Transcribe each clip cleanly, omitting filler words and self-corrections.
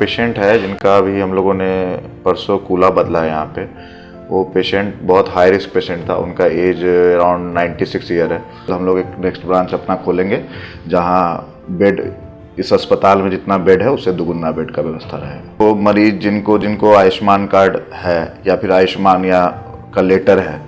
Patient है जिनका अभी हम लोगों ने परसों कूला बदला है यहाँ पे। वो पेशेंट बहुत हाई रिस्क पेशेंट था, उनका एज अराउंड 96 ईयर है। तो हम लोग एक नेक्स्ट ब्रांच अपना खोलेंगे जहाँ बेड, इस अस्पताल में जितना बेड है उससे दुगुना बेड का व्यवस्था रहेगा। वो मरीज जिनको आयुष्मान कार्ड है या फिर आयुष्मान या का लेटर है,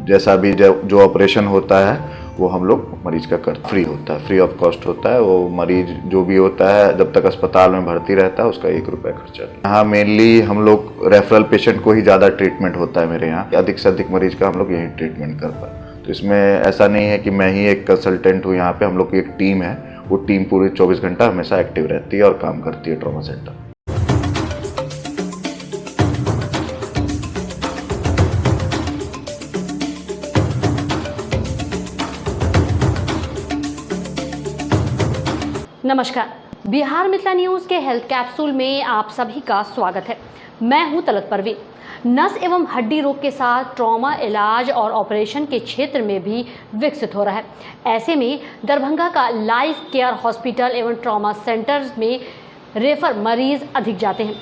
जैसा भी जो ऑपरेशन होता है वो हम लोग मरीज का कर फ्री होता है, फ्री ऑफ कॉस्ट होता है। वो मरीज जो भी होता है जब तक अस्पताल में भर्ती रहता है उसका 1 रुपया खर्चा नहीं। यहाँ मेनली हम लोग रेफरल पेशेंट को ही ज़्यादा ट्रीटमेंट होता है मेरे यहाँ, अधिक से अधिक मरीज का हम लोग यही ट्रीटमेंट कर पाए। तो इसमें ऐसा नहीं है कि मैं ही एक कंसल्टेंट हूँ, यहाँ पे हम लोग की एक टीम है। वो टीम पूरे 24 घंटा हमेशा एक्टिव रहती है और काम करती है ट्रॉमा सेंटर। नमस्कार, बिहार मिथिला न्यूज़ के हेल्थ कैप्सूल में आप सभी का स्वागत है। मैं हूं तलत परवीन। नस एवं हड्डी रोग के साथ ट्रॉमा इलाज और ऑपरेशन के क्षेत्र में भी विकसित हो रहा है। ऐसे में दरभंगा का लाइफ केयर हॉस्पिटल एवं ट्रॉमा सेंटर्स में रेफर मरीज अधिक जाते हैं।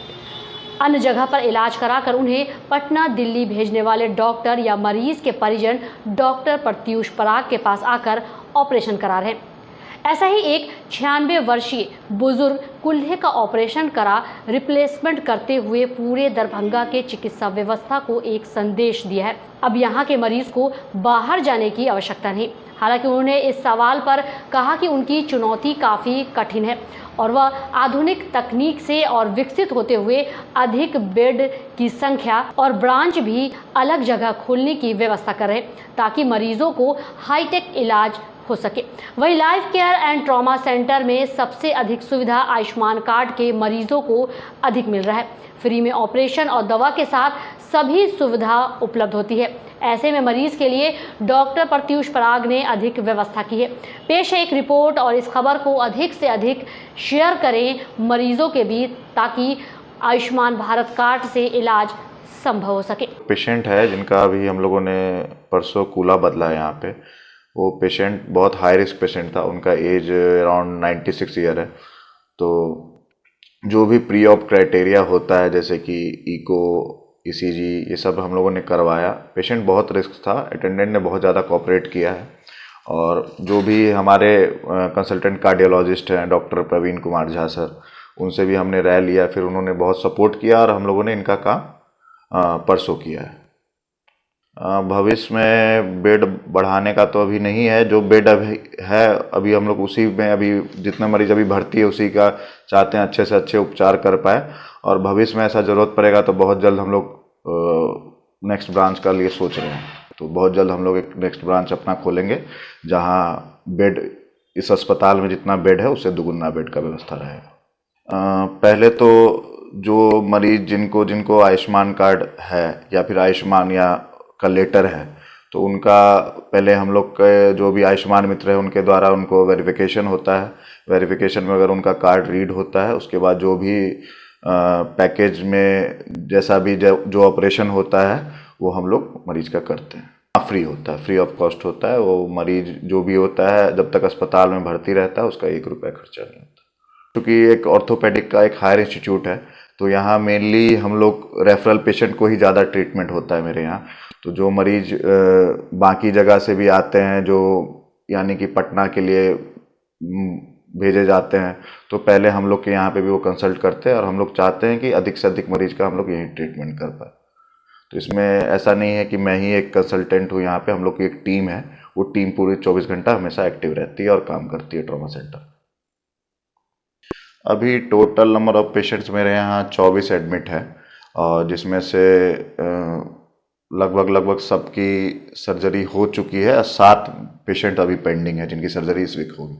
अन्य जगह पर इलाज कराकर उन्हें पटना, दिल्ली भेजने वाले डॉक्टर या मरीज के परिजन डॉक्टर प्रत्यूष पराग के पास आकर ऑपरेशन करा रहे हैं। ऐसा ही एक 96 वर्षीय बुजुर्ग कुल्हे का ऑपरेशन करा रिप्लेसमेंट करते हुए पूरे दरभंगा के चिकित्सा व्यवस्था को एक संदेश दिया है। अब यहाँ के मरीज को बाहर जाने की आवश्यकता नहीं। हालांकि उन्होंने इस सवाल पर कहा कि उनकी चुनौती काफ़ी कठिन है और वह आधुनिक तकनीक से और विकसित होते हुए अधिक बेड की संख्या और ब्रांच भी अलग जगह खोलने की व्यवस्था कर रहे हैं ताकि मरीजों को हाईटेक इलाज हो सके। वही life care and trauma centre में सबसे अधिक सुविधा आयुष्मान कार्ड के मरीजों को अधिक मिल रहा है। फ्री में ऑपरेशन और दवा के साथ सभी सुविधा उपलब्ध होती है। ऐसे में मरीज के लिए डॉक्टर प्रत्यूष पराग ने अधिक व्यवस्था की है। पेश है एक रिपोर्ट और इस खबर को अधिक से अधिक शेयर करें मरीजों के बीच ताकि आयुष्मान भारत कार्ड से इलाज संभव हो सके। पेशेंट है जिनका अभी हम लोगों ने परसों कूला बदला है यहाँ पे। वो पेशेंट बहुत हाई रिस्क पेशेंट था, उनका एज अराउंड 96 ईयर है। तो जो भी प्री ऑप क्राइटेरिया होता है जैसे कि इको, ईसीजी, ये सब हम लोगों ने करवाया। पेशेंट बहुत रिस्क था, अटेंडेंट ने बहुत ज़्यादा कोऑपरेट किया है। और जो भी हमारे कंसल्टेंट कार्डियोलॉजिस्ट हैं डॉक्टर प्रवीण कुमार झा सर, उनसे भी हमने राय लिया, फिर उन्होंने बहुत सपोर्ट किया और हम लोगों ने इनका काम परसों किया है। भविष्य में बेड बढ़ाने का तो अभी नहीं है। जो बेड अभी है अभी हम लोग उसी में, अभी जितने मरीज अभी भर्ती है उसी का चाहते हैं अच्छे से अच्छे उपचार कर पाए। और भविष्य में ऐसा ज़रूरत पड़ेगा तो बहुत जल्द हम लोग नेक्स्ट ब्रांच का लिए सोच रहे हैं। तो बहुत जल्द हम लोग एक नेक्स्ट ब्रांच अपना खोलेंगे जहाँ बेड, इस अस्पताल में जितना बेड है उससे दुगुना बेड का व्यवस्था रहेगा। पहले तो जो मरीज जिनको आयुष्मान कार्ड है या फिर आयुष्मान या का लेटर है तो उनका पहले हम लोग के जो भी आयुष्मान मित्र है उनके द्वारा उनको वेरिफिकेशन होता है। वेरिफिकेशन में अगर उनका कार्ड रीड होता है उसके बाद जो भी पैकेज में जैसा भी जो ऑपरेशन होता है वो हम लोग मरीज का करते हैं। फ्री होता है, फ्री ऑफ कॉस्ट होता है। वो मरीज जो भी होता है जब तक अस्पताल में भर्ती रहता है उसका 1 रुपया खर्चा नहीं होता। क्योंकि एक ऑर्थोपेडिक का एक हायर इंस्टीट्यूट है तो यहाँ मेनली हम लोग रेफरल पेशेंट को ही ज़्यादा ट्रीटमेंट होता है मेरे यहाँ। तो जो मरीज बाकी जगह से भी आते हैं, जो यानी कि पटना के लिए भेजे जाते हैं, तो पहले हम लोग के यहाँ पे भी वो कंसल्ट करते हैं और हम लोग चाहते हैं कि अधिक से अधिक मरीज का हम लोग यहीं ट्रीटमेंट कर पाए। तो इसमें ऐसा नहीं है कि मैं ही एक कंसल्टेंट हूँ, यहाँ पे हम लोग की एक टीम है। वो टीम पूरे 24 घंटा हमेशा एक्टिव रहती है और काम करती है ट्रॉमा सेंटर। अभी टोटल नंबर ऑफ पेशेंट्स मेरे यहाँ 24 एडमिट है और जिसमें से लगभग सबकी सर्जरी हो चुकी है। 7 पेशेंट अभी पेंडिंग है जिनकी सर्जरी इस वीक होगी।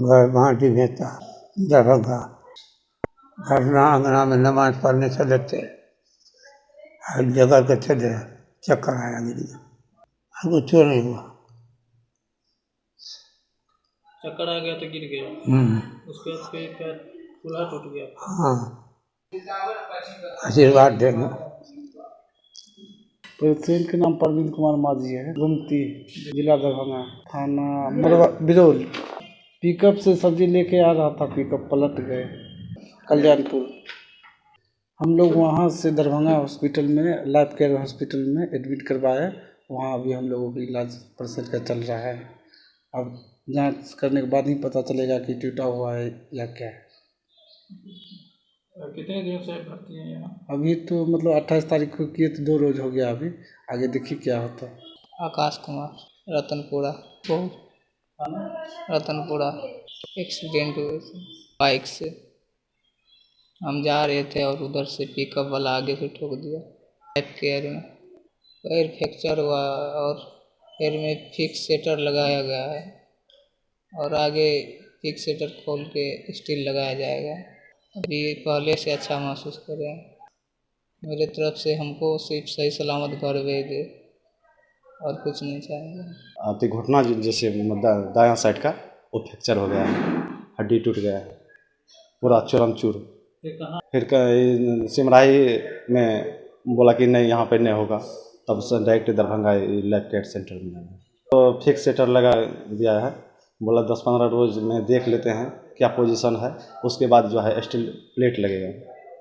घर भाटी नेता दरभंगा। घटना अंगना में नमाज पढ़ने चले थे, जगह के चले, चक्कर आया गिर गया। कुछ नहीं हुआ, चक्कर आ गया तो गिर गया। उसके बाद फिर पैर पूरा टूट गया। हाँ, आशीर्वाद देंगे। पेशेंट के नाम प्रवीण कुमार माझी है, गुमती, जिला दरभंगा, थाना बिरौल, पिकअप से सब्जी लेके आ रहा था, पिकअप पलट गए कल्याणपुर। हम लोग वहाँ से दरभंगा हॉस्पिटल में, लाइफ केयर हॉस्पिटल में एडमिट करवाए। वहाँ अभी हम लोगों का इलाज पेशेंट का चल रहा है। अब जांच करने के बाद ही पता चलेगा कि टूटा हुआ है या क्या है। कितने दिन से भर्ती हैं यहाँ? अभी तो मतलब 28 तारीख को किए तो 2 रोज हो गया। अभी आगे देखिए क्या होता है। आकाश कुमार, रतनपुरा। रतनपुरा एक्सीडेंट हुए थे बाइक से। हम जा रहे थे और उधर से पिकअप वाला आगे से ठोक दिया। लाइफ केयर में पैर फ्रैक्चर हुआ और पैर में फिक्स सेटर लगाया गया है और आगे फिक्स सेटर खोल के स्टील लगाया जाएगा। अभी पहले से अच्छा महसूस कर रहे हैं। मेरे तरफ से हमको सिर्फ सही सलामत घर भेज दे और कुछ नहीं चाहेंगे। आती घुटना जैसे दायां साइड का वो फ्रैक्चर हो गया है, हड्डी टूट गया है पूरा चूरमचूर। फिर सिमराही में बोला कि नहीं यहाँ पे नहीं होगा, तब से direct Darbhanga life care centre में आया तो फिक्स सेटर लगा दिया है। बोला 10-15 रोज में देख लेते हैं क्या पोजीशन है, उसके बाद जो है स्टील प्लेट लगेगा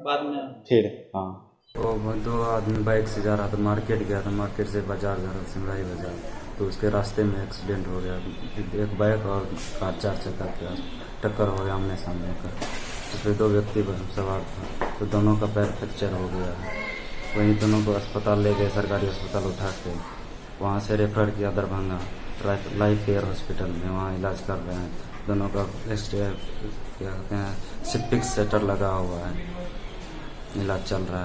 बाद में फिर। हाँ तो 2 आदमी बाइक से जा रहा था, मार्केट गया था, मार्केट से बाजार जा रहा था, सिमराही बाजार। तो उसके रास्ते में एक्सीडेंट हो गया। एक बाइक और कार 4 चक्का के टक्कर हो गया आमने सामने का। उसमें 2 व्यक्ति सवार था तो दोनों का पैर फ्रैक्चर हो गया है। वहीं दोनों को अस्पताल ले गए, सरकारी अस्पताल उठा के वहाँ से रेफर किया दरभंगा लाइफ केयर हॉस्पिटल में। वहाँ इलाज कर रहे हैं। दोनों का क्या कहते हैं फिक्स सेटर लगा हुआ है, इलाज चल रहा है।